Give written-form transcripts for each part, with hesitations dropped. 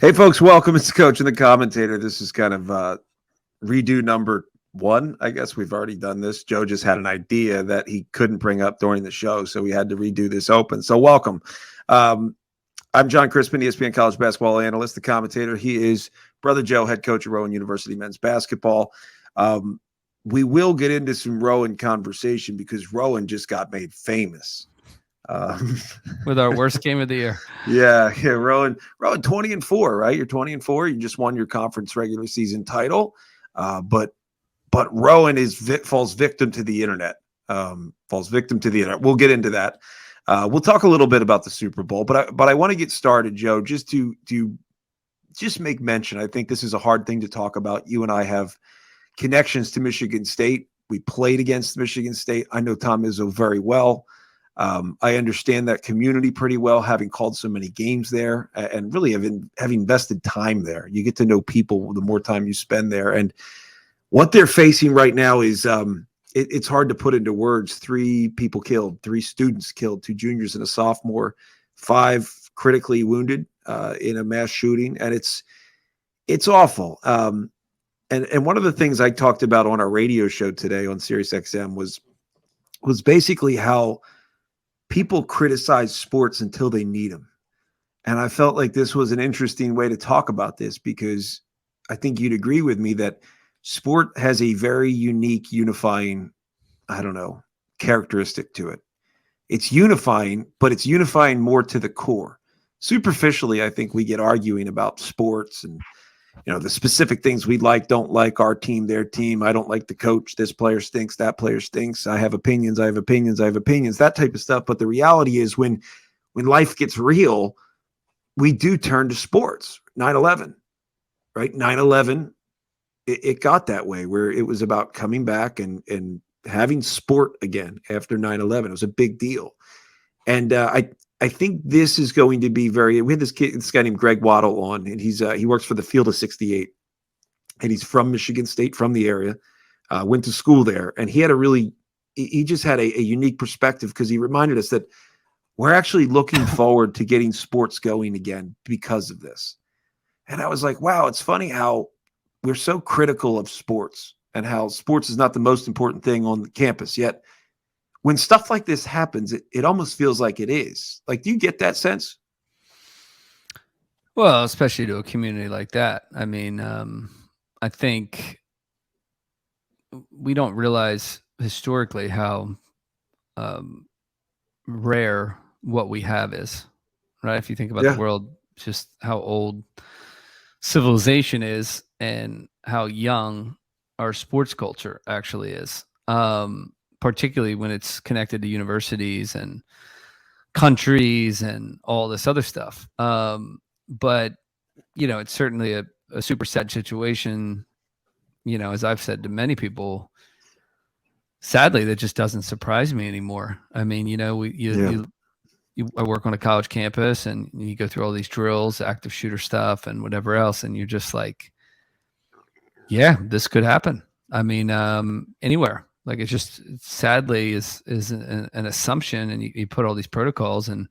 Hey, folks, welcome. It's Coach and the Commentator. This is kind of redo number one. I guess we've already done this. Joe just had an idea that he couldn't bring up during the show, so we had to redo this open. So welcome. I'm Jon Crispin, ESPN college basketball analyst, the commentator. He is Brother Joe, head coach of Rowan University men's basketball. We will get into some Rowan conversation because Rowan just got made famous. With our worst game of the year. Yeah. Rowan 20-4, right? You're 20-4. You just won your conference regular season title. But Rowan falls victim to the internet. We'll get into that. We'll talk a little bit about the Super Bowl, but I want to get started, Joe, just to just make mention. I think this is a hard thing to talk about. You and I have connections to Michigan State. We played against Michigan State. I know Tom Izzo very well. I understand that community pretty well, having called so many games there and really have invested time there. You get to know people the more time you spend there. And what they're facing right now is it's hard to put into words. 3 people killed, 3 students killed, 2 juniors and a sophomore, 5 critically wounded in a mass shooting. And it's awful. And one of the things I talked about on our radio show today on SiriusXM was basically how people criticize sports until they need them. And I felt like this was an interesting way to talk about this because I think you'd agree with me that sport has a very unique, unifying, characteristic to it. It's unifying, but it's unifying more to the core. Superficially, I think we get arguing about sports and the specific things we like, don't like, our team, their team. I don't like the coach. This player stinks. That player stinks. I have opinions, that type of stuff. But the reality is when life gets real, we do turn to sports. 9/11, right? 9/11, it got that way where it was about coming back and having sport again after 9/11. It was a big deal. And I think this is going to be we had this guy named Greg Waddle on, and he works for the Field of 68, and he's from Michigan State, from the area, went to school there, and he just had a unique perspective because he reminded us that we're actually looking forward to getting sports going again because of this. And I was like, wow, it's funny how we're so critical of sports and how sports is not the most important thing on the campus, yet when stuff like this happens, it almost feels like it is. Like, do you get that sense? Well, especially to a community like that. I mean, I think we don't realize historically how rare what we have is, right? If you think about the world, just how old civilization is and how young our sports culture actually is. Particularly when it's connected to universities and countries and all this other stuff. But, it's certainly a super sad situation, as I've said to many people, sadly, that just doesn't surprise me anymore. I mean, I work on a college campus and you go through all these drills, active shooter stuff and whatever else. And you're just like, yeah, this could happen. I mean, anywhere. Like it sadly is an assumption, and you put all these protocols and,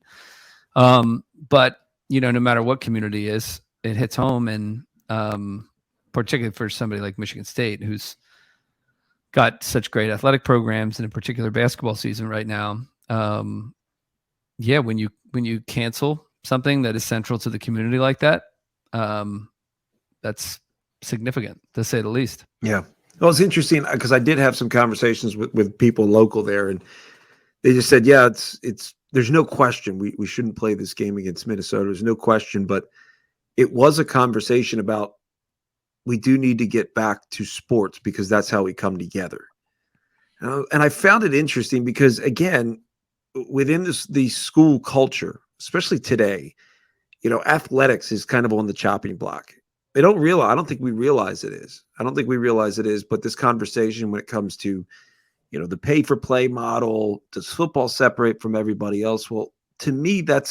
but no matter what community is, it hits home, and particularly for somebody like Michigan State, who's got such great athletic programs and in particular basketball season right now. When you cancel something that is central to the community like that, that's significant to say the least. Yeah. Well, it's interesting because I did have some conversations with people local there, and they just said, yeah, there's no question we shouldn't play this game against Minnesota. There's no question, but it was a conversation about we do need to get back to sports because that's how we come together. And I found it interesting because, again, within the school culture, especially today, athletics is kind of on the chopping block. I don't think we realize it is. But this conversation when it comes to, the pay for play model, does football separate from everybody else? Well, to me, that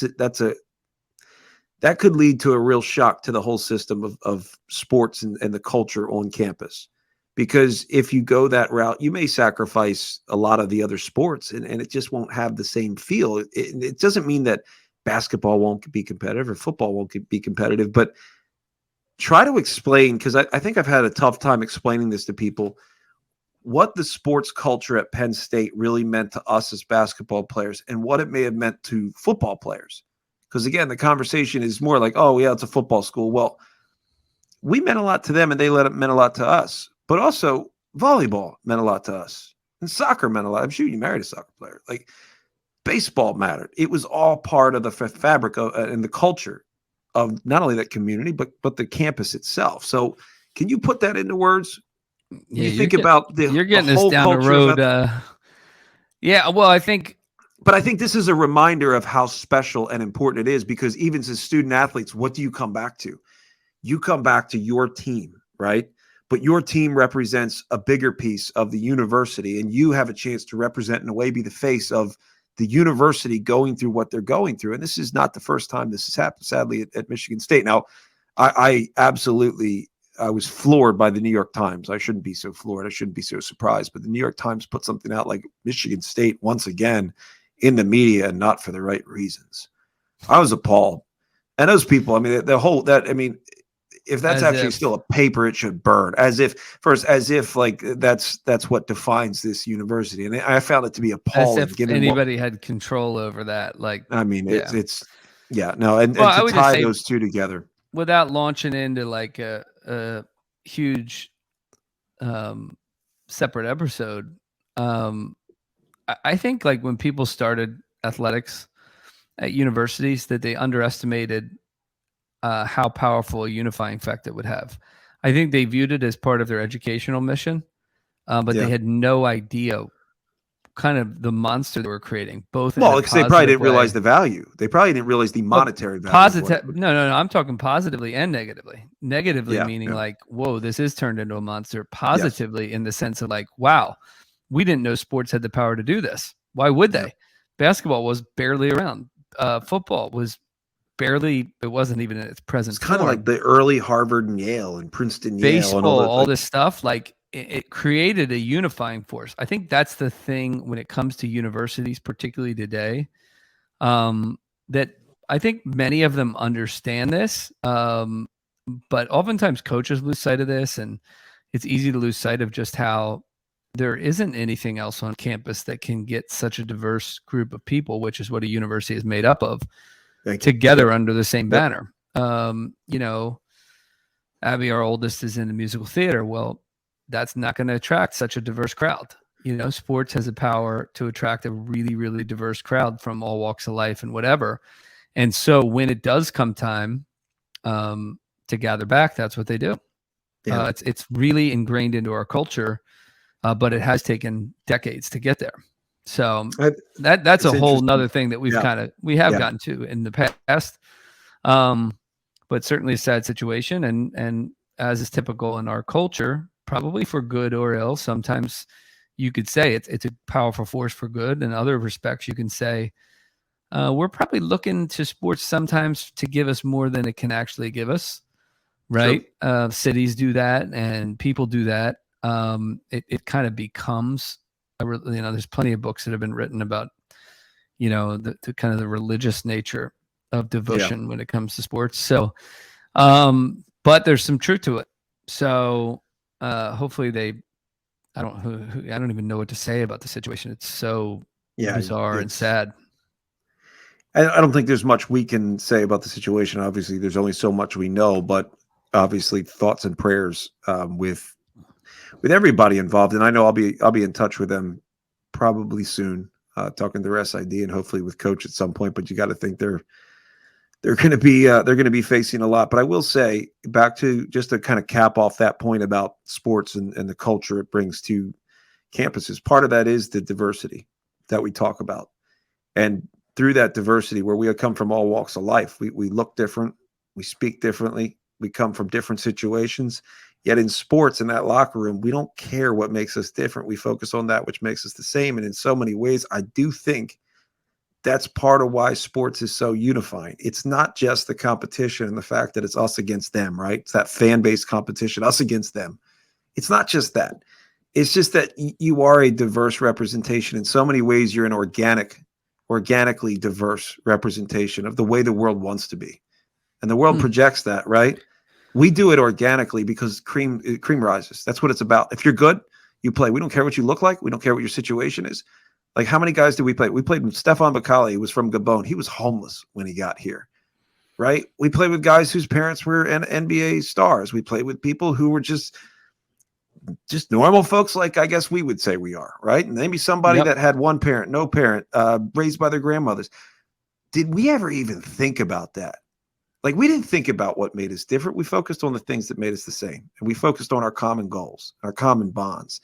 could lead to a real shock to the whole system of sports and the culture on campus. Because if you go that route, you may sacrifice a lot of the other sports and it just won't have the same feel. It doesn't mean that basketball won't be competitive or football won't be competitive, but try to explain, because I think I've had a tough time explaining this to people, what the sports culture at Penn State really meant to us as basketball players and what it may have meant to football players. Because again, the conversation is more like, oh yeah, it's a football school. Well, we meant a lot to them and they meant a lot to us. But also volleyball meant a lot to us. And soccer meant a lot. I'm sure you married a soccer player. Like baseball mattered. It was all part of the fabric of, and the culture of not only that community, but the campus itself. So can you put that into words? Yeah, you think about you're getting the whole this down the road. Yeah, well, I think this is a reminder of how special and important it is, because even as student athletes, what do you come back to? You come back to your team, right? But your team represents a bigger piece of the university, and you have a chance to represent, in a way, be the face of the university going through what they're going through. And this is not the first time this has happened, sadly, at Michigan State. Now, I was floored by the New York Times. I shouldn't be so floored. I shouldn't be so surprised. But the New York Times put something out like Michigan State, once again, in the media, and not for the right reasons. I was appalled. And those people, I mean, if that's actually still a paper, it should burn. As if like that's what defines this university. And I found it to be appalling. As if anybody had control over that. Like, I mean, and to tie those two together without launching into like a huge separate episode. I think like when people started athletics at universities, that they underestimated how powerful a unifying effect it would have. I think they viewed it as part of their educational mission, but they had no idea kind of the monster they were creating. Because they probably didn't realize the value. They probably didn't realize the monetary value. Positive. No. I'm talking positively and negatively. Negatively meaning like, whoa, this is turned into a monster. Positively in the sense of like, wow, we didn't know sports had the power to do this. Why would they? Basketball was barely around. Football was barely, it wasn't even in its present form. It's kind of like the early Harvard and Yale and Princeton, baseball, and all this stuff. Like it created a unifying force. I think that's the thing when it comes to universities, particularly today, that I think many of them understand this, but oftentimes coaches lose sight of this, and it's easy to lose sight of just how there isn't anything else on campus that can get such a diverse group of people, which is what a university is made up of, together under the same banner. Abby, our oldest, is in the musical theater. Well, that's not going to attract such a diverse crowd. Sports has the power to attract a really, really diverse crowd from all walks of life and whatever. And so when it does come time to gather back, that's what they do. Yeah. It's really ingrained into our culture, but it has taken decades to get there. So that's a whole nother thing that we've gotten to in the past. But certainly a sad situation, and as is typical in our culture, probably for good or ill. Sometimes you could say it's a powerful force for good. In other respects, you can say we're probably looking to sports sometimes to give us more than it can actually give us. Right? Sure. Cities do that, and people do that. It kind of becomes, there's plenty of books that have been written about, the kind of the religious nature of devotion when it comes to sports. So, but there's some truth to it. So, hopefully I don't even know what to say about the situation. It's so bizarre and sad. I don't think there's much we can say about the situation. Obviously, there's only so much we know, but obviously thoughts and prayers with everybody involved. And I know I'll be in touch with them probably soon, talking to their SID and hopefully with Coach at some point. But you got to think they're going to be facing a lot. But I will say, back to just to kind of cap off that point about sports and the culture it brings to campuses. Part of that is the diversity that we talk about, and through that diversity, where we come from all walks of life, we look different, we speak differently, we come from different situations. Yet in sports, in that locker room, we don't care what makes us different. We focus on that which makes us the same. And in so many ways, I do think that's part of why sports is so unifying. It's not just the competition and the fact that it's us against them, right? It's that fan-based competition, us against them. It's not just that. It's just that you are a diverse representation. In so many ways, you're an organically diverse representation of the way the world wants to be. And the world projects that, right? We do it organically because cream rises. That's what it's about. If you're good, you play. We don't care what you look like. We don't care what your situation is. Like, how many guys did we play? We played with Stefan Bakali, who was from Gabon. He was homeless when he got here, right? We played with guys whose parents were NBA stars. We played with people who were just normal folks, like I guess we would say we are, right? And maybe somebody that had one parent, no parent, raised by their grandmothers. Did we ever even think about that? Like, we didn't think about what made us different. We focused on the things that made us the same. And we focused on our common goals, our common bonds.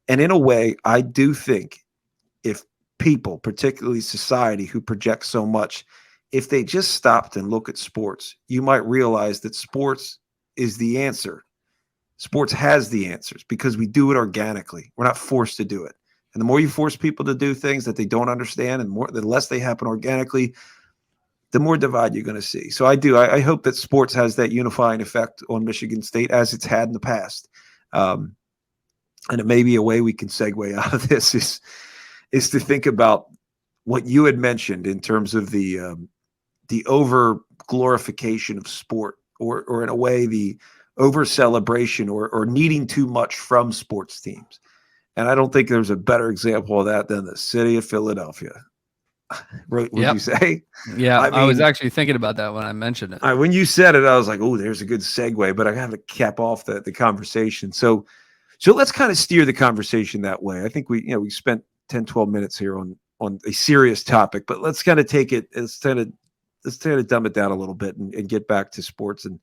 And in a way, I do think if people, particularly society who projects so much, if they just stopped and look at sports, you might realize that sports is the answer. Sports has the answers because we do it organically. We're not forced to do it. And the more you force people to do things that they don't understand, and the less they happen organically, the more divide you're going to see. So I hope that sports has that unifying effect on Michigan State as it's had in the past. And it may be a way we can segue out of this is to think about what you had mentioned in terms of the over glorification of sport, or in a way, the over celebration or needing too much from sports teams. And I don't think there's a better example of that than the city of Philadelphia. Would you say? Yeah, I was actually thinking about that when I mentioned it. When you said it, I was like, oh, there's a good segue, but I have to cap off the conversation. So let's kind of steer the conversation that way. I think we spent 10, 12 minutes here on a serious topic, but let's kind of take it, let's kind of dumb it down a little bit and get back to sports and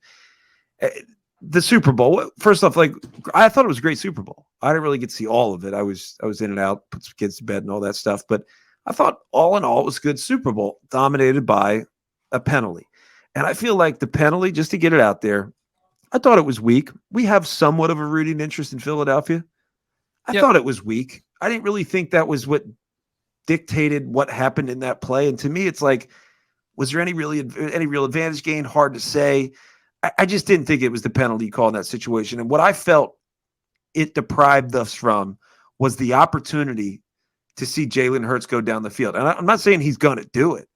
the Super Bowl. First off, like, I thought it was a great Super Bowl. I didn't really get to see all of it. I was in and out, put some kids to bed and all that stuff, but I thought all in all it was a good Super Bowl, dominated by a penalty. And I feel like the penalty, just to get it out there, I thought it was weak. We have somewhat of a rooting interest in Philadelphia. I thought it was weak. I didn't really think that was what dictated what happened in that play. And to me, it's like, was there any real advantage gained? Hard to say. I just didn't think it was the penalty call in that situation. And what I felt it deprived us from was the opportunity to see Jalen Hurts go down the field. And I'm not saying he's going to do it,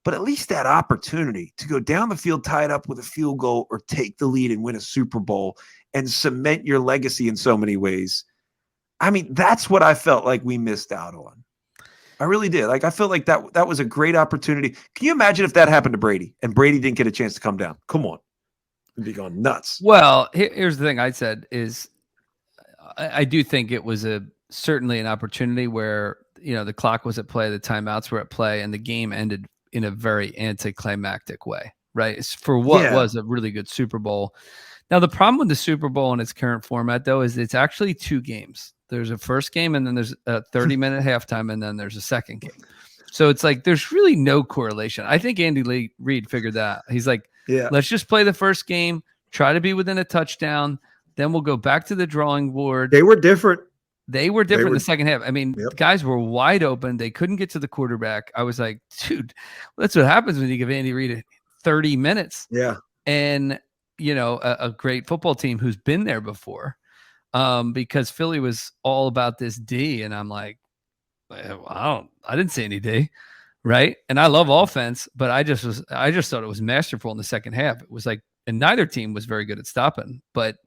but at least that opportunity to go down the field, tie it up with a field goal, or take the lead and win a Super Bowl and cement your legacy in so many ways. I mean, that's what I felt like we missed out on. I really did. Like, I felt like that was a great opportunity. Can you imagine if that happened to Brady and Brady didn't get a chance to come down? Come on. It'd be going nuts. Well, here's the thing I said is I do think it was certainly an opportunity where, the clock was at play, the timeouts were at play, and the game ended in a very anticlimactic way, right? It's for what was a really good Super Bowl. Now, the problem with the Super Bowl in its current format, though, is it's actually two games. There's a first game, and then there's a 30-minute halftime, and then there's a second game. So it's like there's really no correlation. I think Andy Reid figured that out. He's like, let's just play the first game, try to be within a touchdown, then we'll go back to the drawing board. They were different. In the second half. I mean, guys were wide open. They couldn't get to the quarterback. I was like, dude, that's what happens when you give Andy Reid 30 minutes. Yeah. And, a great football team who's been there before, because Philly was all about this D. And I'm like, I didn't see any D. Right. And I love offense, but I just thought it was masterful in the second half. It was like, and neither team was very good at stopping, but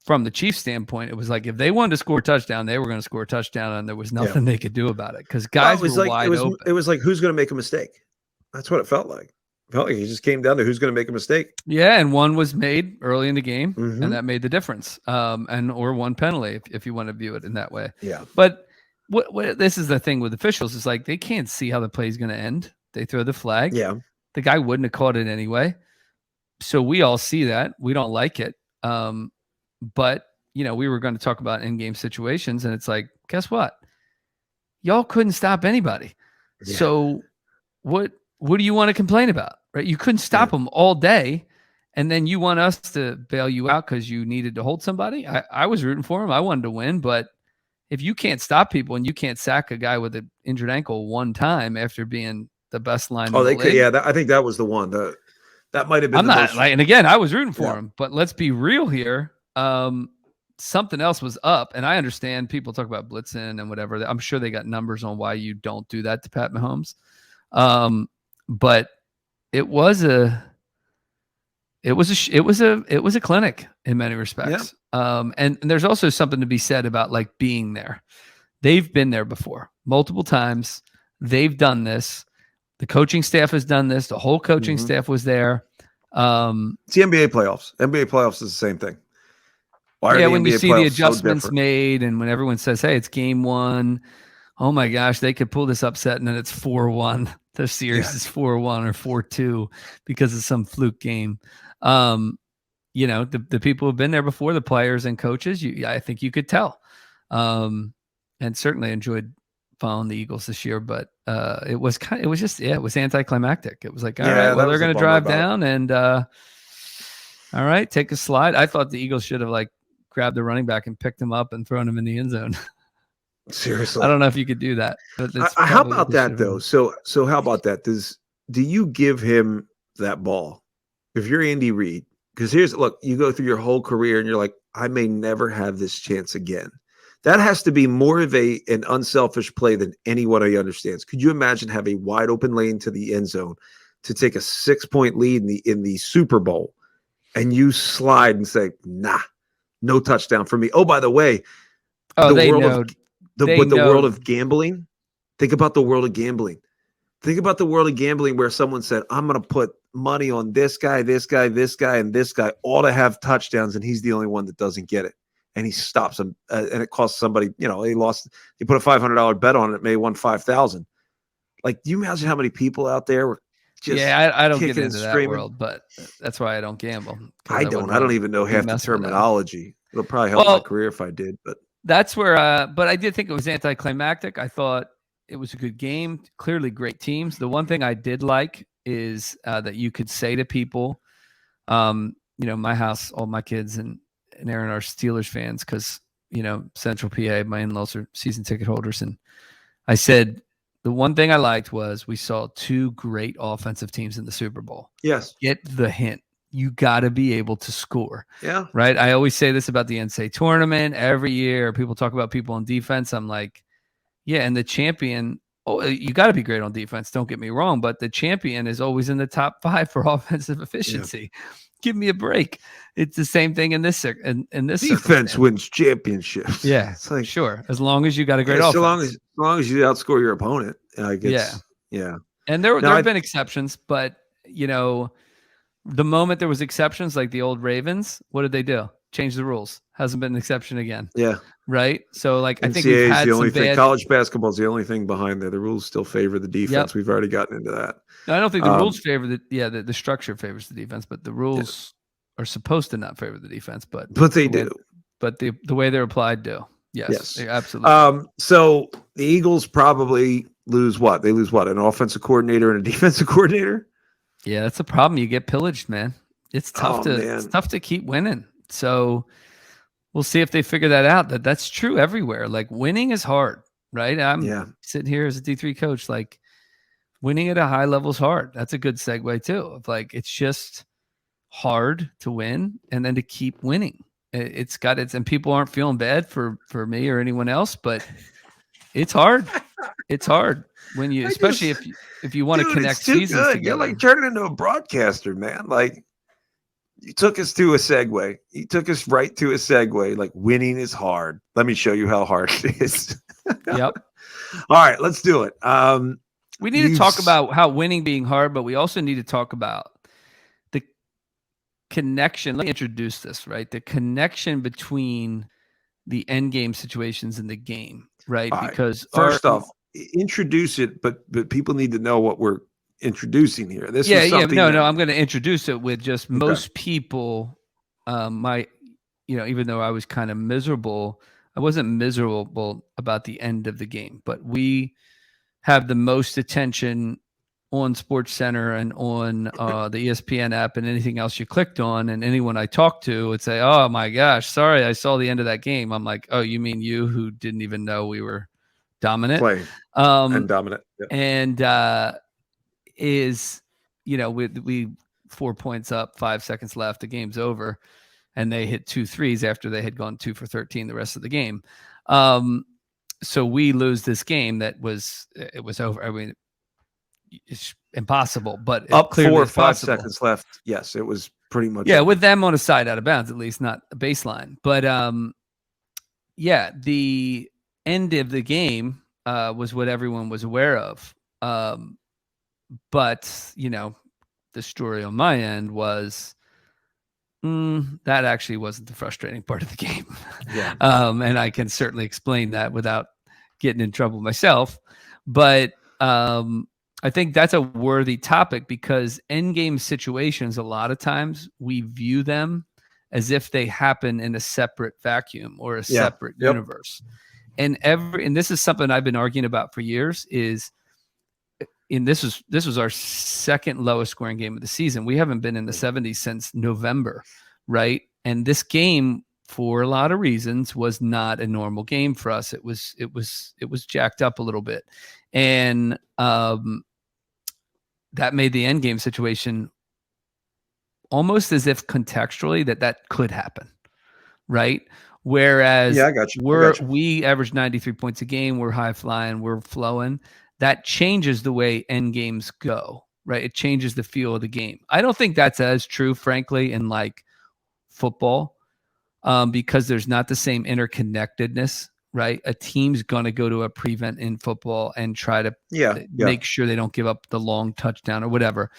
from the Chiefs standpoint, it was like if they wanted to score a touchdown, they were going to score a touchdown, and there was nothing they could do about it because guys were wide open. It was like, who's going to make a mistake? That's what it felt like. It felt like it just came down to who's going to make a mistake. Yeah, and one was made early in the game, and that made the difference. Or one penalty, if you want to view it in that way. Yeah. But what this is the thing with officials is like they can't see how the play is going to end. They throw the flag. Yeah. The guy wouldn't have caught it anyway. So we all see that. We don't like it. But, we were going to talk about in-game situations, and it's like, guess what? Y'all couldn't stop anybody. Yeah. So what do you want to complain about, right? You couldn't stop them all day, and then you want us to bail you out because you needed to hold somebody? I was rooting for him. I wanted to win, but if you can't stop people and you can't sack a guy with an injured ankle one time after being the best line in the league. Yeah, I think that was the one. That might have been and again, I was rooting for him, but let's be real here. Something else was up, and I understand people talk about blitzing and whatever. I'm sure they got numbers on why you don't do that to Pat Mahomes. But it was it was a clinic in many respects. Yeah. And there's also something to be said about like being there. They've been there before multiple times. They've done this. The coaching staff has done this. The whole coaching staff was there. It's the NBA playoffs. NBA playoffs is the same thing. Why are when the you NBA see the playoffs adjustments so made, and when everyone says, "Hey, it's game one," oh my gosh, they could pull this upset, and then it's 4-1. The series is 4-1 or 4-2 because of some fluke game. The people who've been there before, the players and coaches, I think you could tell. And certainly enjoyed following the Eagles this year, but it was anticlimactic. It was like, all right, well, they're going to drive down and all right, take a slide. I thought the Eagles should have like grabbed the running back and picked him up and thrown him in the end zone. Seriously, I don't know if you could do that. But how about that though? So how about that? Do you give him that ball if you're Andy Reid? Because you go through your whole career and you're like, I may never have this chance again. That has to be more of an unselfish play than anyone understands. Could you imagine having a wide open lane to the end zone to take a 6-point lead in the Super Bowl, and you slide and say, nah, no touchdown for me. Oh, by the way, the world of gambling. Think about the world of gambling. Think about the world of gambling where someone said, I'm going to put money on this guy, this guy, this guy, and this guy, all to have touchdowns, and he's the only one that doesn't get it. And he stops him, and it costs somebody, he put a $500 bet on it, may have won $5,000. Like, do you imagine how many people out there were just I don't get into that world, but that's why I don't gamble. I don't even know half the terminology. It'll probably help my career if I did, but that's where, but I did think it was anticlimactic. I thought it was a good game. Clearly great teams. The one thing I did like is that you could say to people, my house, all my kids and Aaron are Steelers fans because, Central PA, my in-laws are season ticket holders. And I said, the one thing I liked was we saw two great offensive teams in the Super Bowl. Yes. Get the hint. You got to be able to score. Yeah. Right. I always say this about the NCAA tournament. Every year people talk about people on defense. I'm like, yeah. And the champion, you got to be great on defense. Don't get me wrong. But the champion is always in the top 5 for offensive efficiency. Yeah. Give me a break. It's the same thing in this defense wins championships. Yeah. It's like, sure. As long as you got a great offense. As long as you outscore your opponent. Yeah. And there have been exceptions, but the moment there was exceptions, like the old Ravens, what did they do? Change the rules. Hasn't been an exception again. Yeah. Right. So I think we've had some bad. College basketball is the only thing behind there. The rules still favor the defense. Yep. We've already gotten into that. No, I don't think the rules favor the structure favors the defense, but the rules are supposed to not favor the defense, but they do. But the way they're applied do. Yes. Absolutely. So the Eagles probably lose what? They lose what? An offensive coordinator and a defensive coordinator? Yeah, that's the problem. You get pillaged, man. It's tough it's tough to keep winning. So we'll see if they figure that out. That's true everywhere. Like winning is hard, right? I'm sitting here as a D3 coach. Like winning at a high level is hard. That's a good segue too. Of like it's just hard to win and then to keep winning. And people aren't feeling bad for me or anyone else, but it's hard. It's hard when you, especially if you want to connect seasons together. You're like turning into a broadcaster, man. Like you took us to a segue. You took us right to a segue. Like winning is hard. Let me show you how hard it is. Yep. All right, let's do it. We need to talk about how winning being hard, but we also need to talk about the connection. Let me introduce this, right? The connection between the end game situations in the game, right? Because first off, introduce it, but people need to know what we're introducing here. I'm going to introduce it with just most people. Even though I was kind of miserable, I wasn't miserable about the end of the game, but we have the most attention on SportsCenter and on the ESPN app and anything else you clicked on. And anyone I talked to would say, "Oh my gosh, sorry, I saw the end of that game." I'm like, "Oh, you mean you who didn't even know we were dominant?" Playing and dominant. Yep. And we 4 points up, 5 seconds left, the game's over, and they hit 2 threes after they had gone 2 for 13 the rest of the game. So we lose this game it was over. I mean, it's impossible, but up 4 or 5 seconds left. Yes, it was pretty much. Yeah, with them on a side out of bounds, at least not a baseline. But yeah, the end of the game was what everyone was aware of. But the story on my end was that actually wasn't the frustrating part of the game. Yeah. And I can certainly explain that without getting in trouble myself. But I think that's a worthy topic because end game situations, a lot of times we view them as if they happen in a separate vacuum or a separate universe. And this is something I've been arguing about for years this was our second lowest scoring game of the season. We haven't been in the 70s since November, right? And this game, for a lot of reasons, was not a normal game for us. It was jacked up a little bit. And that made the end game situation almost as if contextually that could happen, right? Whereas I got you. We average 93 points a game, we're high flying, we're flowing. That changes the way end games go, right? It changes the feel of the game. I don't think that's as true, frankly, in like football, because there's not the same interconnectedness, right? A team's going to go to a prevent in football and try to make sure they don't give up the long touchdown or whatever.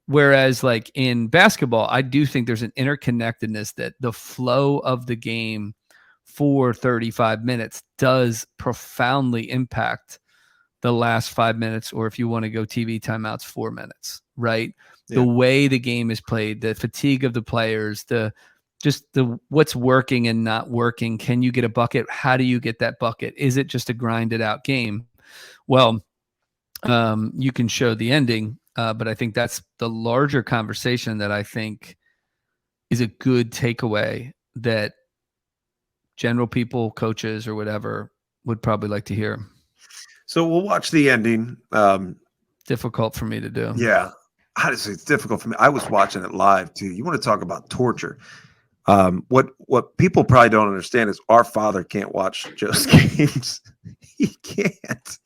Whereas like in basketball, I do think there's an interconnectedness that the flow of the game for 35 minutes does profoundly impact the last 5 minutes, or if you want to go TV timeouts, 4 minutes, right? Yeah. The way the game is played, the fatigue of the players, what's working and not working. Can you get a bucket? How do you get that bucket? Is it just a grinded out game? Well, you can show the ending, but I think that's the larger conversation that I think is a good takeaway that general people, coaches or whatever would probably like to hear. So we'll watch the ending. Difficult for me to do. Yeah. Honestly, it's difficult for me. I was watching it live too. You want to talk about torture. What people probably don't understand is our father can't watch Joe's games. He can't.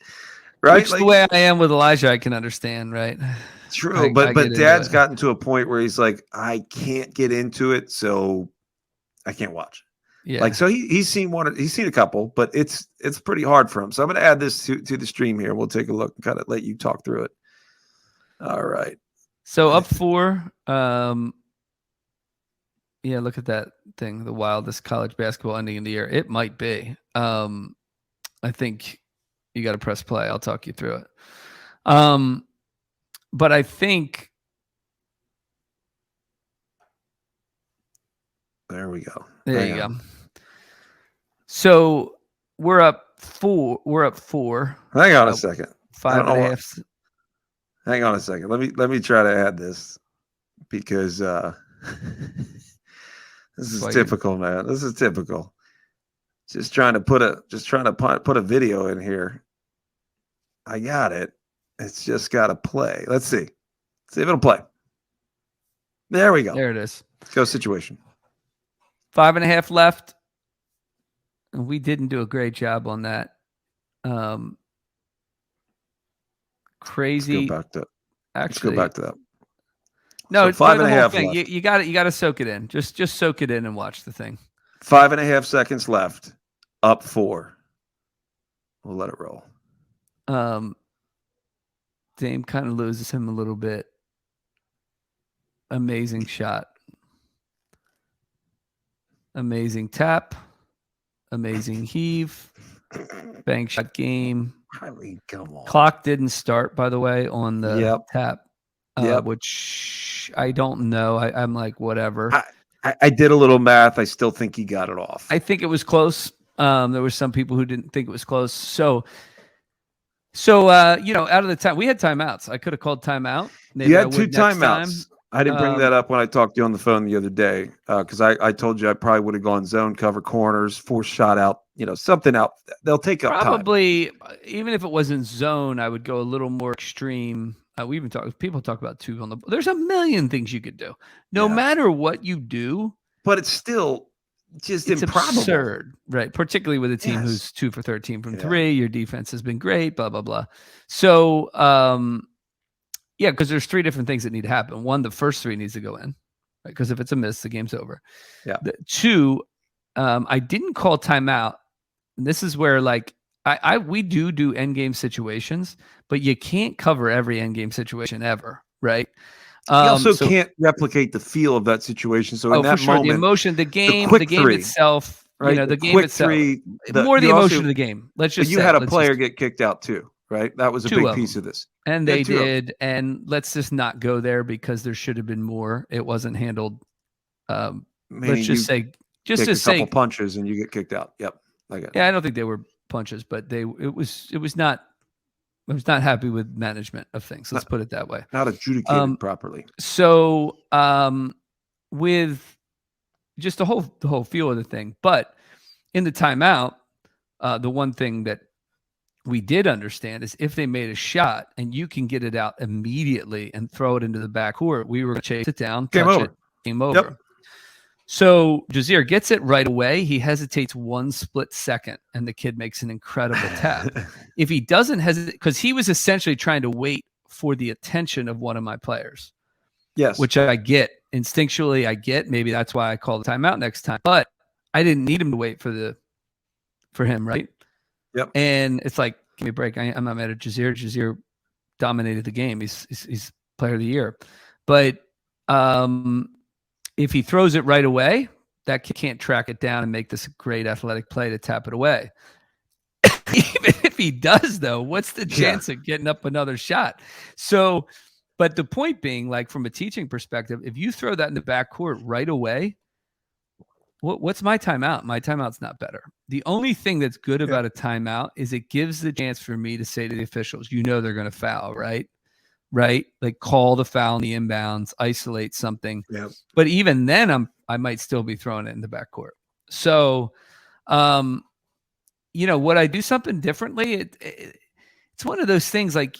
Right? Which the way I am with Elijah, I can understand, right? True. But Dad's gotten to a point where he's like, I can't get into it, so I can't watch. Yeah. Like, so he's seen a couple, but it's pretty hard for him. So I'm going to add this to the stream here. We'll take a look and kind of let you talk through it. All right. So up 4. Yeah, look at that thing. The wildest college basketball ending in the year. It might be. I think you got to press play. I'll talk you through it. But I think. There we go. There you go. So we're up 4. Hang on a second. 5.5. Hang on a second. Let me try to add this because this is typical, man. This is typical. Just trying to put a video in here. I got it. It's just got to play. Let's see. See if it'll play. There we go. There it is. Let's go situation. 5.5 left. And we didn't do a great job on that. Crazy. Let's go back to that. No, so 5.5 left. You got to soak it in. Just soak it in and watch the thing. 5.5 seconds left. Up 4. We'll let it roll. Dame kind of loses him a little bit. Amazing shot. Amazing tap. Amazing heave. Bank shot game. I mean, come on. Clock didn't start, by the way, on the tap, which I don't know. I'm like, whatever. I did a little math. I still think he got it off. I think it was close. There were some people who didn't think it was close. So out of the time, we had timeouts. I could have called timeout. Maybe you had 2 timeouts. I didn't bring that up when I talked to you on the phone the other day because I told you I probably would have gone zone cover corners, force shot out, something out. They'll take up probably time. Even if it wasn't zone, I would go a little more extreme. People talk about 2 on the. There's a million things you could do, no matter what you do. But it's still just improbable. Absurd, right? Particularly with a team who's 2 for 13 from 3. Your defense has been great. Blah blah blah. So. Yeah, because there's 3 different things that need to happen. 1, the first 3 needs to go in, Because if it's a miss, the game's over. Yeah. Two, I didn't call timeout. And this is where like we do end game situations, but you can't cover every end game situation ever, right? You also can't replicate the feel of that situation. So in that for sure, moment, the emotion, the game itself, right? The game itself, more the emotion of the game. Let's just say, you had a player get kicked out too, right? That was a big piece of this, and they did. And let's just not go there because there should have been more. It wasn't handled. Let's just say, just to say, couple punches and you get kicked out. Yep, I got it. Yeah, I don't think they were punches, but it was not. I was not happy with management of things. Let's put it that way. Not adjudicated properly. So, with just the whole feel of the thing, but in the timeout, the one thing that we did understand is if they made a shot and you can get it out immediately and throw it into the backcourt, we were going to chase it down, game over. Yep. So Jazeer gets it right away. He hesitates 1 split second, and the kid makes an incredible tap. If he doesn't hesitate, because he was essentially trying to wait for the attention of one of my players. Yes. Which I get. Instinctually, I get. Maybe that's why I call the timeout next time. But I didn't need him to wait for him, right? Yep. And it's like, give me a break. I'm not mad at Jazeer. Jazeer dominated the game. He's player of the year. But if he throws it right away, that kid can't track it down and make this great athletic play to tap it away. Even if he does, though, what's the chance of getting up another shot? So, but the point being, like from a teaching perspective, if you throw that in the backcourt right away, what's my timeout? My timeout's not better. The only thing that's good about a timeout is it gives the chance for me to say to the officials, they're going to foul, right? Right? Like call the foul in the inbounds, isolate something. Yep. But even then I might still be throwing it in the backcourt. So, would I do something differently? It's one of those things like,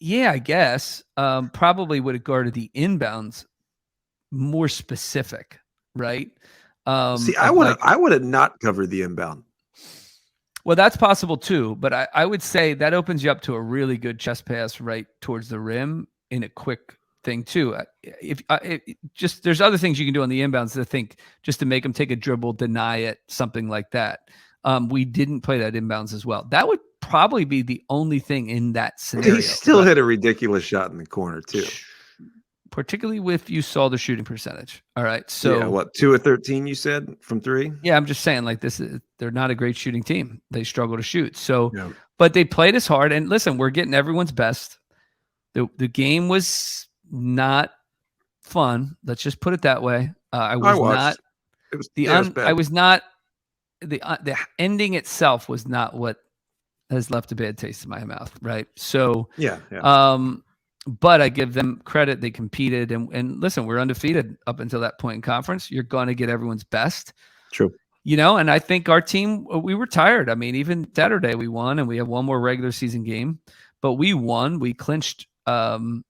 I guess, probably would have guarded the inbounds more specific, right? I would have not covered the inbound. Well, that's possible too, but I would say that opens you up to a really good chest pass right towards the rim in a quick thing too. There's other things you can do on the inbounds to think just to make them take a dribble, deny it, something like that. We didn't play that inbounds as well. That would probably be the only thing in that scenario. He still hit a ridiculous shot in the corner too. Particularly if you saw the shooting percentage. All right. So 2 of 13 you said from 3? Yeah, I'm just saying like they're not a great shooting team. They struggle to shoot. So but they played us hard, and listen, we're getting everyone's best. The game was not fun. Let's just put it that way. The ending itself was not what has left a bad taste in my mouth, right? So but I give them credit. They competed, and listen, we're undefeated up until that point in conference. You're going to get everyone's best. True. And I think our team, we were tired. I mean, even Saturday we won, and we have one more regular season game, but we won. We clinched home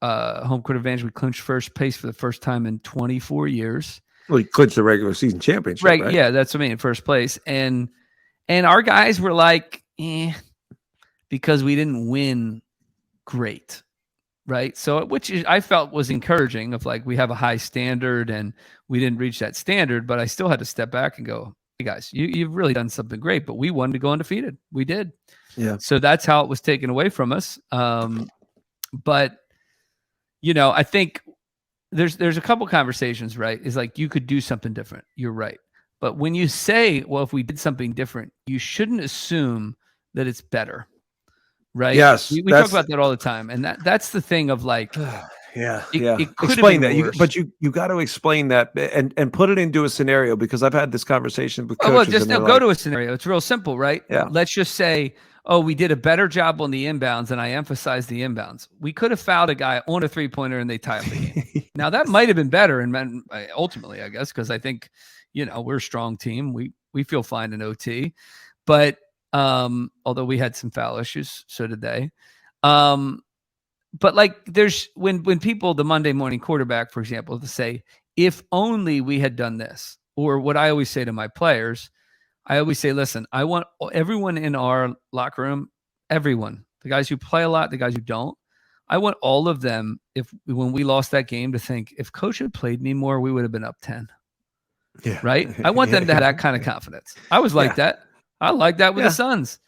court advantage. We clinched first place for the first time in 24 years. Well, you clinched the regular season championship, right? Yeah, that's what I mean, first place. And our guys were like, because we didn't win great, right? So, which I felt was encouraging of like, we have a high standard and we didn't reach that standard, but I still had to step back and go, hey guys, you've really done something great, but we wanted to go undefeated. We did. Yeah. So that's how it was taken away from us. But, I think there's a couple conversations, right? Is like, you could do something different. You're right. But when you say, well, if we did something different, you shouldn't assume that it's better. Right. Yes. We talk about that all the time. And that's the thing of like, it could explain that. Worse. You got to explain that and put it into a scenario, because I've had this conversation with coaches. Just go to a scenario. It's real simple, right? Yeah. Let's just say, we did a better job on the inbounds, and I emphasized the inbounds. We could have fouled a guy on a 3-pointer and they tie up the game. Now that might have been better, and ultimately, I guess, because I think, we're a strong team. We feel fine in OT, but although we had some foul issues, so did they. But like there's when people, the Monday morning quarterback, for example, to say, if only we had done this, or what I always say to my players, I always say, listen, I want everyone in our locker room, everyone, the guys who play a lot, the guys who don't, I want all of them, when we lost that game, to think, if coach had played me more, we would have been up 10. Yeah. Right? I want them to have that kind of confidence. I was like that. I like that with the Suns.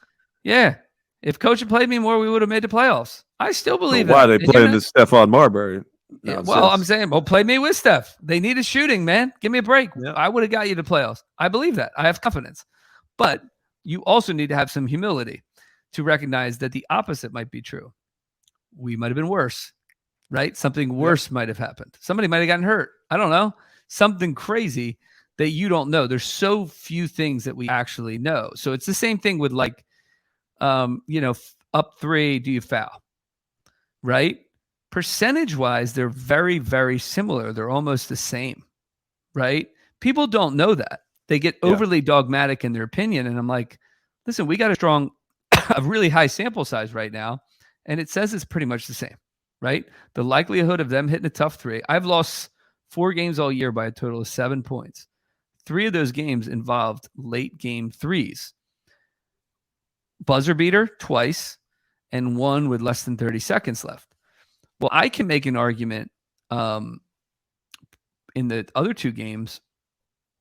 Yeah. If coach had played me more, we would have made the playoffs. I still believe that. Why they playing this Stephon Marbury? Yeah, well, I'm saying, play me with Steph. They need a shooting, man. Give me a break. Yeah. I would have got you to playoffs. I believe that. I have confidence. But you also need to have some humility to recognize that the opposite might be true. We might have been worse, right? Something worse might have happened. Somebody might have gotten hurt. I don't know. Something crazy that you don't know. There's so few things that we actually know. So it's the same thing with like, up 3, do you foul? Right? Percentage-wise, they're very, very similar. They're almost the same, right? People don't know that. They get overly dogmatic in their opinion. And I'm like, listen, we got a really high sample size right now, and it says it's pretty much the same, right? The likelihood of them hitting a tough 3. I've lost 4 games all year by a total of 7 points. 3 of those games involved late game 3s. Buzzer beater twice, and 1 with less than 30 seconds left. Well, I can make an argument in the other 2 games,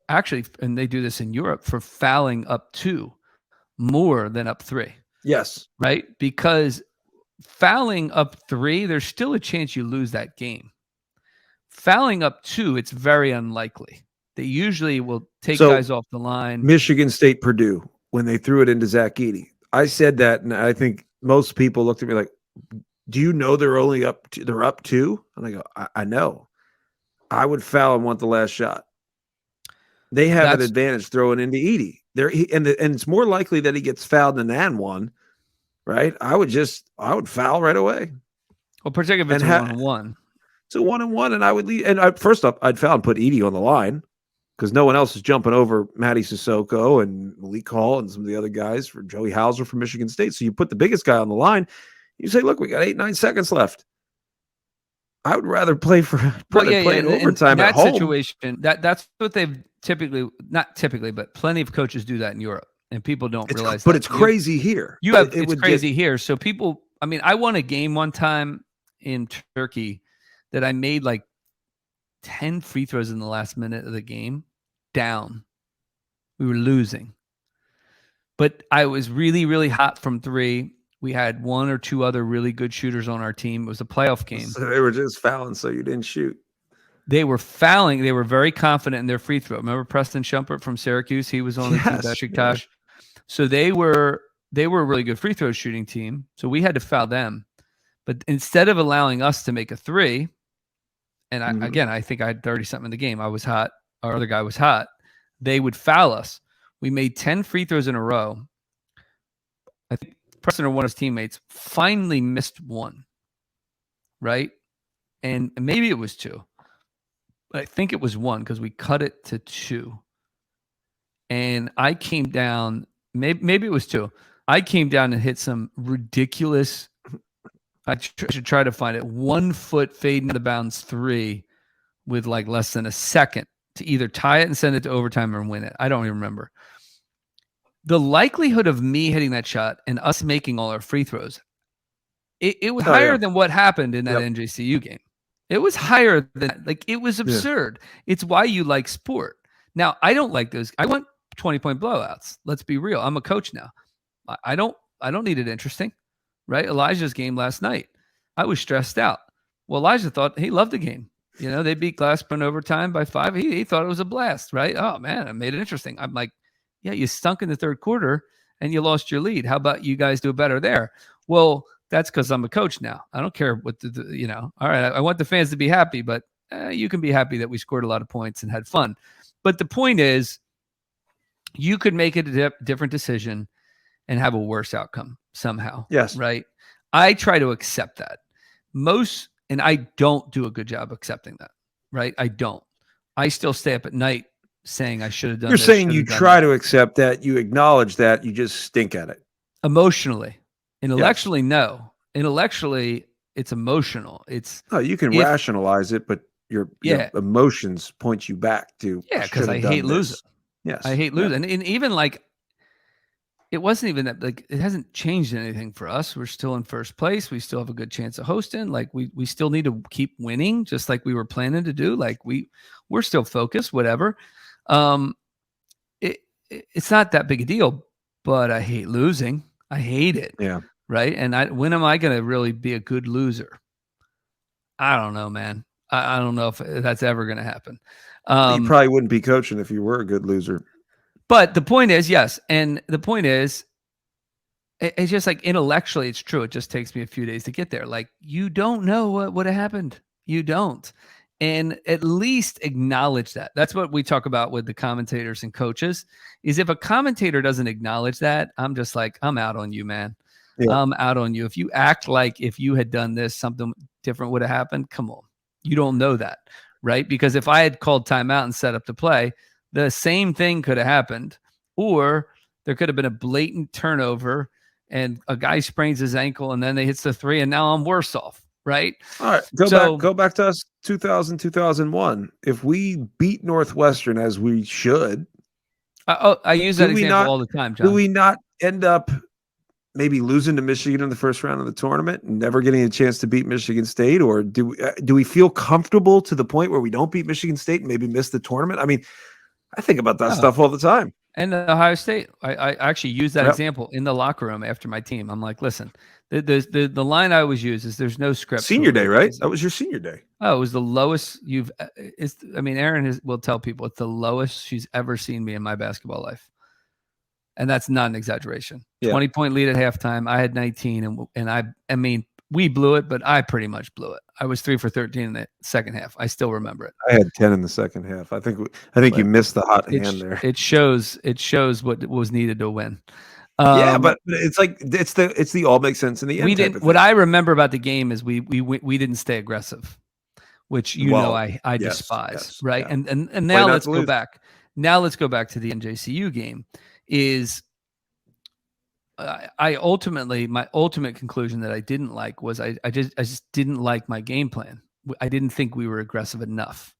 actually, and they do this in Europe, for fouling up 2 more than up 3. Yes. Right? Because fouling up 3, there's still a chance you lose that game. Fouling up 2, it's very unlikely. They usually will take guys off the line. Michigan State, Purdue, when they threw it into Zach Edey. I said that, and I think most people looked at me like, do you know they're only up? They're up 2? And I go, I know. I would foul and want the last shot. They have an advantage throwing into Edey. And it's more likely that he gets fouled than and 1, right? I would foul right away. Well, particularly if it's a 1-on-1. It's a 1-on-1, and I would leave. And first off, I'd foul and put Edey on the line, because no one else is jumping over Matty Sissoko and Malik Hall and some of the other guys, for Joey Hauser from Michigan State. So you put the biggest guy on the line. You say, look, we got 8-9 seconds left. I would rather play in overtime at home. Situation, that's what they've not typically, but plenty of coaches do that in Europe, and people don't realize that. But it's crazy here. It's crazy here. So people, I won a game one time in Turkey that I made like 10 free throws in the last minute of the game down. We were losing. But I was really, really hot from 3. We had 1 or 2 other really good shooters on our team. It was a playoff game. So they were just fouling so you didn't shoot. They were fouling. They were very confident in their free throw. Remember Preston Shumpert from Syracuse? He was on the team, Besiktas. Yeah. So they were a really good free throw shooting team. So we had to foul them. But instead of allowing us to make a 3, and I think I had 30-something in the game. I was hot. Our other guy was hot. They would foul us. We made 10 free throws in a row. I think Preston or one of his teammates finally missed 1, right? And maybe it was 2. But I think it was 1 because we cut it to 2. And I came down, maybe it was 2. I came down and hit some ridiculous, I should try to find it, 1 foot fade into the bounds 3 with like less than a second to either tie it and send it to overtime or win it. I don't even remember. The likelihood of me hitting that shot and us making all our free throws, it was higher than what happened in that NJCU game. It was higher than, like, it was absurd. It's why you like sport. Now, I don't like those. I want 20-point blowouts. Let's be real. I'm a coach now. I don't need it interesting, right? Elijah's game last night, I was stressed out. Well, Elijah thought he loved the game. They beat Glasgow in overtime by 5. He thought it was a blast, right? Oh, man, I made it interesting. I'm like, yeah, you stunk in the third quarter and you lost your lead. How about you guys do better there? Well, that's because I'm a coach now. I don't care what all right, I want the fans to be happy, but you can be happy that we scored a lot of points and had fun. But the point is, you could make it a different decision and have a worse outcome somehow. Yes. Right? I try to accept that. And I don't do a good job accepting that, right? I don't. I still stay up at night saying I should have done You're saying you try to accept that, you acknowledge that, you just stink at it. Emotionally. Intellectually, no. Intellectually, it's emotional. You can rationalize it, but your emotions point you back to because I hate losing. Yes. I hate losing. And even like, it wasn't even that, like, it hasn't changed anything for us. We're still in first place. We still have a good chance of hosting. Like, we still need to keep winning, just like we were planning to do. Like, we're still focused, whatever. It's not that big a deal, but I hate losing. I hate it. Yeah. Right. And when am I going to really be a good loser? I don't know, man. I don't know if that's ever going to happen. You probably wouldn't be coaching if you were a good loser. But the point is, yes. And the point is, it's just like intellectually, it's true. It just takes me a few days to get there. Like, you don't know what would have happened. You don't. And at least acknowledge that. That's what we talk about with the commentators and coaches, is if a commentator doesn't acknowledge that, I'm just like, I'm out on you, man. Yeah. I'm out on you. If you act like if you had done this, something different would have happened, come on. You don't know that, right? Because if I had called timeout and set up the play, the same thing could have happened. Or there could have been a blatant turnover and a guy sprains his ankle and then they hits the three and now I'm worse off, right? All right, go back to us 2000, 2001. If we beat Northwestern as we should. I use that example all the time, John. Do we not end up maybe losing to Michigan in the first round of the tournament and never getting a chance to beat Michigan State? Or do we feel comfortable to the point where we don't beat Michigan State and maybe miss the tournament? I mean, I think about that stuff all the time. And Ohio State, I actually use that example in the locker room after my team. I'm like, listen, the line I always use is there's no script. Senior day, right? That was your senior day. Oh, it was the lowest Erin will tell people it's the lowest she's ever seen me in my basketball life. And that's not an exaggeration. Yeah. 20-point lead at halftime. I had 19, and I mean, we blew it, but I pretty much blew it. I was 3 for 13 in the second half. I still remember it. I had 10 in the second half. I think you missed the hot hand there. It shows what was needed to win. Yeah, but it's like it's the all makes sense in the end. We didn't. What I remember about the game is we didn't stay aggressive, which I despise. Right, yes. And now let's go back. Now let's go back to the NJCU game. My ultimate conclusion that I didn't like was I just didn't like my game plan. I didn't think we were aggressive enough.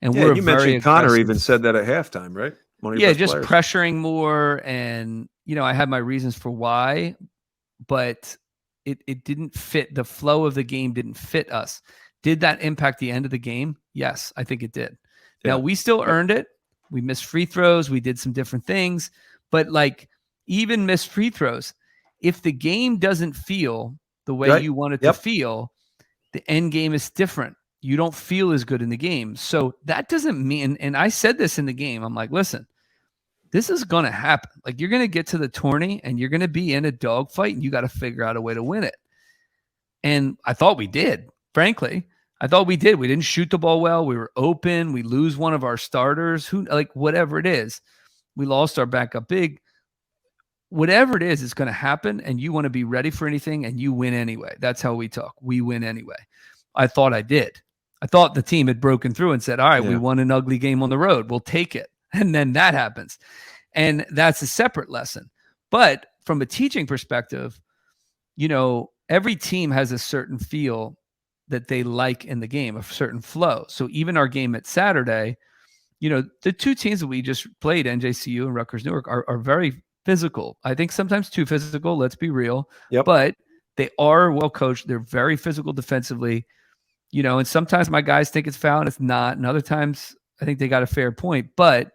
And you mentioned Connor even said that at halftime, right? Just players. Pressuring more, and I had my reasons for why, but it didn't fit. The flow of the game didn't fit us. Did that impact the end of the game? Yes, I think it did. Yeah. Now we still earned it. We missed free throws. We did some different things, but even missed free throws, if the game doesn't feel the way you want it to feel, the end game is different. You don't feel as good in the game. So that doesn't mean, and I said this in the game, I'm like, listen, this is going to happen. Like, you're going to get to the tourney and you're going to be in a dogfight and you got to figure out a way to win it. And I thought we did, frankly. I thought we did. We didn't shoot the ball well. We were open. We lose one of our starters, whatever it is. We lost our backup big. Whatever it is, it's going to happen, and you want to be ready for anything, and you win anyway. That's how we talk. We win anyway. I thought I did. I thought the team had broken through and said, all right, we won an ugly game on the road. We'll take it. And then that happens. And that's a separate lesson. But from a teaching perspective, every team has a certain feel that they like in the game, a certain flow. So even our game at Saturday, the two teams that we just played, NJCU and Rutgers Newark, are very physical. I think sometimes too physical, let's be real. Yep. But they are well coached. They're very physical defensively, and sometimes my guys think it's foul and it's not. And other times I think they got a fair point. But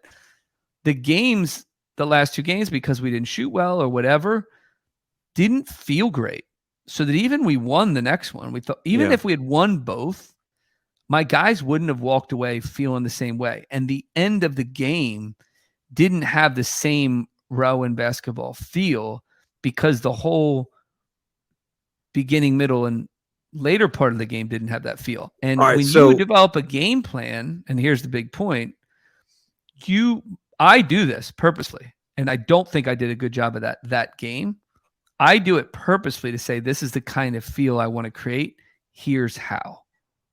the last two games, because we didn't shoot well or whatever, didn't feel great. So that even we won the next one, we thought if we had won both, my guys wouldn't have walked away feeling the same way. And the end of the game didn't have the same Rowan basketball feel, because the whole beginning, middle, and later part of the game didn't have that feel. And you develop a game plan, and here's the big point, I do this purposely, and I don't think I did a good job of that game. I do it purposely to say, this is the kind of feel I want to create. Here's how.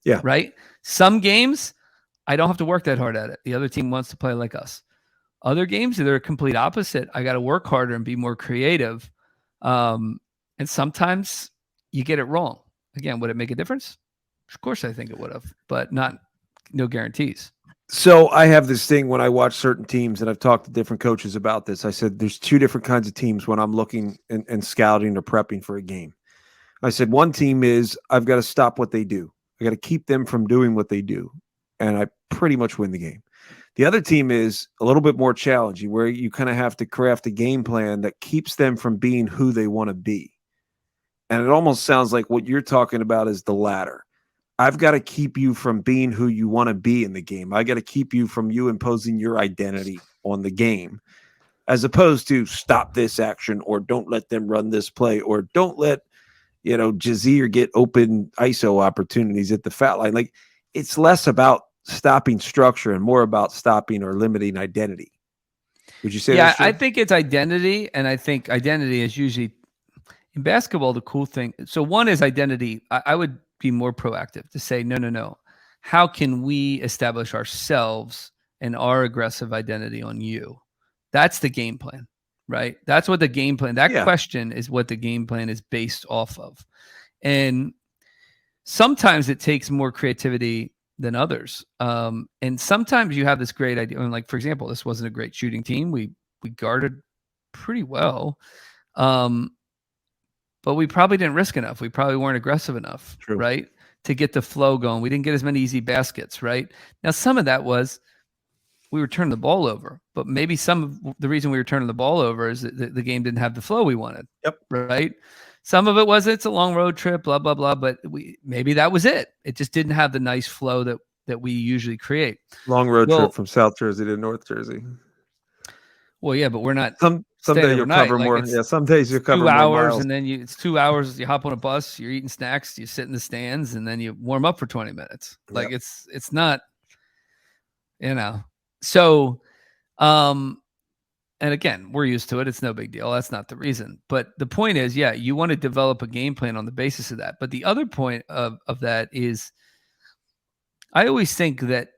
Yeah. Right? Some games, I don't have to work that hard at it. The other team wants to play like us. Other games, they're a complete opposite. I got to work harder and be more creative. And sometimes you get it wrong. Again, would it make a difference? Of course, I think it would have, but no guarantees. So I have this thing when I watch certain teams, and I've talked to different coaches about this. I said, there's two different kinds of teams when I'm looking and scouting or prepping for a game. I said, one team is I've got to stop what they do. I got to keep them from doing what they do. And I pretty much win the game. The other team is a little bit more challenging, where you kind of have to craft a game plan that keeps them from being who they want to be. And it almost sounds like what you're talking about is the latter. I've got to keep you from being who you want to be in the game. I got to keep you from you imposing your identity on the game, as opposed to stop this action, or don't let them run this play, or don't let, Jazeer get open ISO opportunities at the foul line. Like, it's less about stopping structure and more about stopping or limiting identity. Would you say? Yeah, I think it's identity, and I think identity is usually in basketball the cool thing. So one is identity. I would be more proactive to say, no. How can we establish ourselves and our aggressive identity on you? That's the game plan, right? That's what the game plan, question is what the game plan is based off of. And sometimes it takes more creativity than others. And sometimes you have this great idea. And like, for example, this wasn't a great shooting team. We guarded pretty well. But we probably didn't risk enough. We probably weren't aggressive enough, right? To get the flow going. We didn't get as many easy baskets, right? Now, some of that was we were turning the ball over, but maybe some of the reason we were turning the ball over is that the game didn't have the flow we wanted. Yep. Right. Some of it was it's a long road trip, blah, blah, blah. But maybe that was it. It just didn't have the nice flow that we usually create. Long road trip from South Jersey to North Jersey. Well, yeah, but we're not. Someday you'll cover more. Yeah, some days you'll cover 2 more hours, miles. and then it's 2 hours. You hop on a bus, you're eating snacks, you sit in the stands, and then you warm up for 20 minutes. Like it's not, So, and again, we're used to it. It's no big deal. That's not the reason. But the point is, you want to develop a game plan on the basis of that. But the other point of that is, I always think that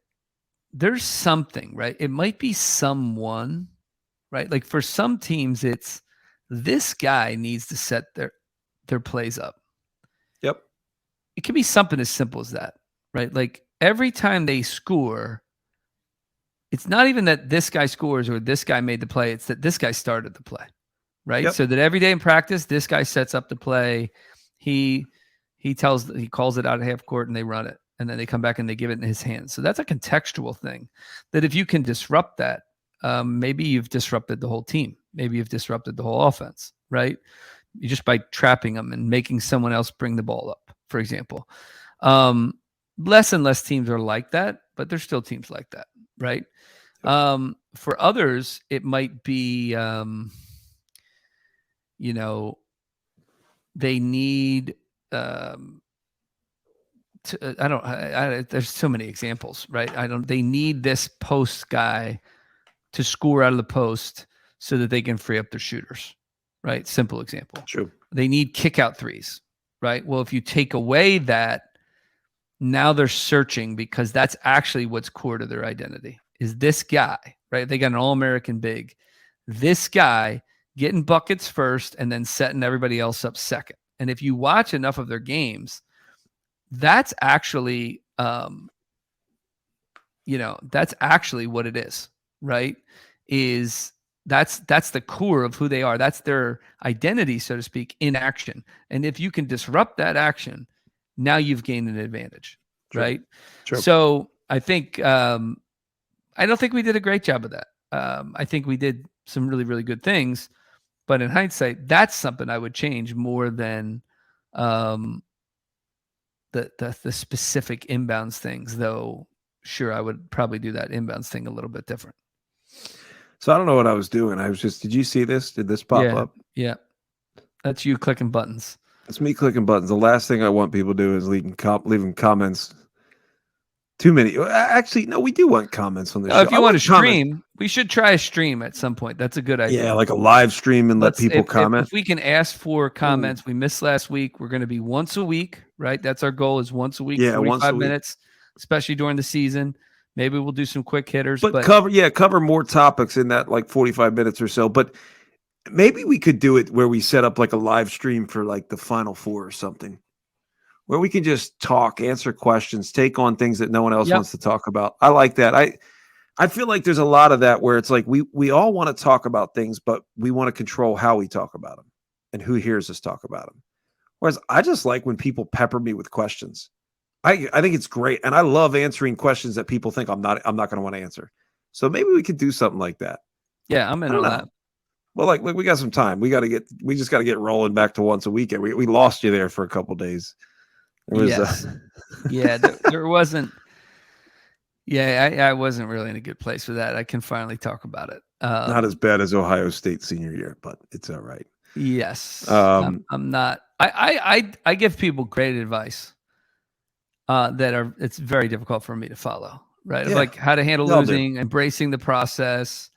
there's something, right? It might be someone. Right? Like for some teams, it's this guy needs to set their plays up. Yep. It can be something as simple as that, right? Like every time they score, it's not even that this guy scores or this guy made the play. It's that this guy started the play, right? Yep. So that every day in practice, this guy sets up the play. He calls it out at half court and they run it. And then they come back and they give it in his hands. So that's a contextual thing that if you can disrupt that, maybe you've disrupted the whole team. Maybe you've disrupted the whole offense, right? You just by trapping them and making someone else bring the ball up, for example. Less and less teams are like that, but there's still teams like that, right? For others, it might be, they need there's so many examples, right? They need this post guy to score out of the post so that they can free up their shooters, right? Simple example. True. They need kick out threes, right? Well, if you take away that, now they're searching because that's actually what's core to their identity is this guy, right? They got an All-American big. This guy getting buckets first and then setting everybody else up second. And if you watch enough of their games, that's actually, that's actually what it is, right? That's the core of who they are. That's their identity, so to speak, in action. And if you can disrupt that action, now you've gained an advantage, right? True. So I think, I don't think we did a great job of that. I think we did some really, really good things, but in hindsight, that's something I would change more than, the specific inbounds things, though. Sure, I would probably do that inbounds thing a little bit different. So I don't know what I was doing. Did you see this? Did this pop up? Yeah. That's you clicking buttons. It's me clicking buttons. The last thing I want people to do is leaving comments. Too many. Actually, no, we do want comments on this show. If you want to stream, we should try a stream at some point. That's a good idea. Yeah, like a live stream and let people comment. If we can ask for comments, we missed last week. We're going to be once a week, right? That's our goal is once a week, 45 minutes, especially during the season. Maybe we'll do some quick hitters. But cover more topics in that like 45 minutes or so. But maybe we could do it where we set up like a live stream for like the Final Four or something. where we can just talk, answer questions, take on things that no one else wants to talk about. I like that. I feel like there's a lot of that where it's like we all want to talk about things, but we want to control how we talk about them and who hears us talk about them. Whereas I just like when people pepper me with questions. I think it's great, and I love answering questions that people think I'm not going to want to answer. So maybe we could do something like that. Yeah, I'm in on that. Well, like we got some time. We just got to get rolling back to once a week. We lost you there for a couple of days. Yes. There wasn't. Yeah, I wasn't really in a good place with that. I can finally talk about it. Not as bad as Ohio State senior year, but it's all right. Yes, I'm not. I give people great advice it's very difficult for me to follow. Right, like how to handle losing, embracing the process.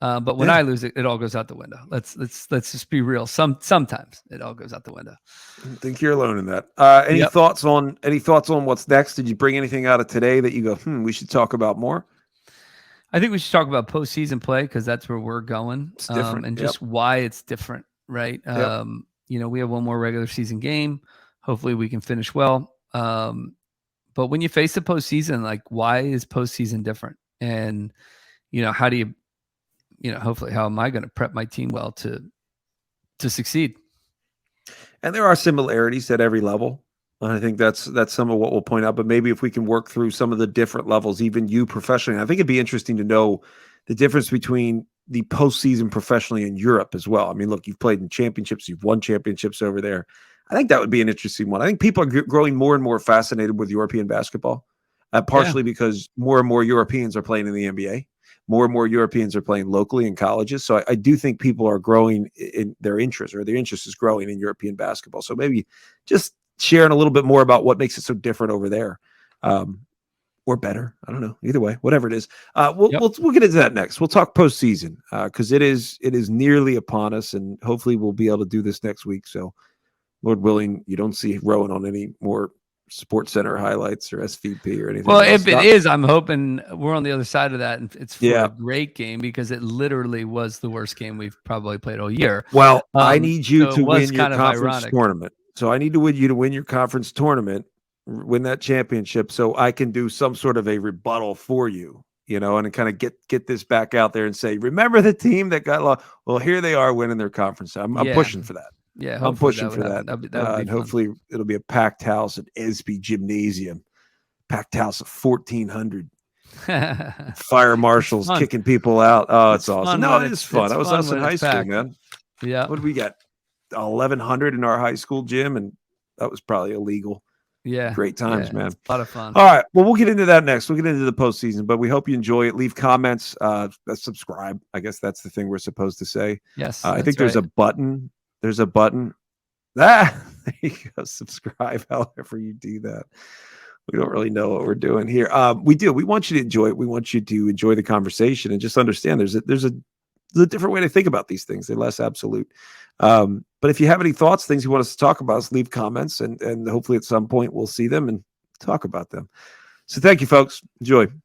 But when I lose it all goes out the window. Let's just be real. Sometimes it all goes out the window. I think you're alone in that. Any thoughts on what's next? Did you bring anything out of today that you go, we should talk about more? I think we should talk about postseason play because that's where we're going. It's different. And just why it's different, right? We have one more regular season game. Hopefully we can finish well. But when you face the postseason, like why is postseason different? And how do you hopefully, how am I going to prep my team well to succeed? And there are similarities at every level. I think that's some of what we'll point out. But maybe if we can work through some of the different levels, even you professionally, I think it'd be interesting to know the difference between the postseason professionally in Europe as well. I mean, look, you've played in championships, you've won championships over there. I think that would be an interesting one. I think people are growing more and more fascinated with European basketball, partially because more and more Europeans are playing in the NBA. More and more Europeans are playing locally in colleges. So I do think people are growing in their interest, or their interest is growing in European basketball. So maybe just sharing a little bit more about what makes it so different over there, or better. I don't know. Either way, whatever it is. We'll get into that next. We'll talk postseason because it is nearly upon us, and hopefully we'll be able to do this next week. So Lord willing, you don't see Rowan on any more Sports Center highlights or SVP or anything. Well, if it is, I'm hoping we're on the other side of that, and it's for a great game because it literally was the worst game we've probably played all year. Well, I need you to win your conference tournament. So I need you to win your conference tournament, win that championship, so I can do some sort of a rebuttal for you, and kind of get this back out there and say, remember the team that got lost? Well, here they are winning their conference. I'm pushing for that. Yeah, I'm pushing for that. And hopefully it'll be a packed house at Esby Gymnasium. Packed house of 1,400. Fire marshals kicking people out. Oh, it's awesome. No, it's fun. That was us in high school, man. Yeah. What did we get? 1,100 in our high school gym, and that was probably illegal. Yeah. Great times, man. A lot of fun. All right. Well, we'll get into that next. We'll get into the postseason, but we hope you enjoy it. Leave comments. Subscribe. I guess that's the thing we're supposed to say. Yes. I think there's a button. There's a button. There you go. Subscribe. However you do that. We don't really know what we're doing here. We do. We want you to enjoy it. We want you to enjoy the conversation and just understand there's a different way to think about these things. They're less absolute. But if you have any thoughts, things you want us to talk about, just leave comments, and hopefully at some point we'll see them and talk about them. So thank you, folks. Enjoy.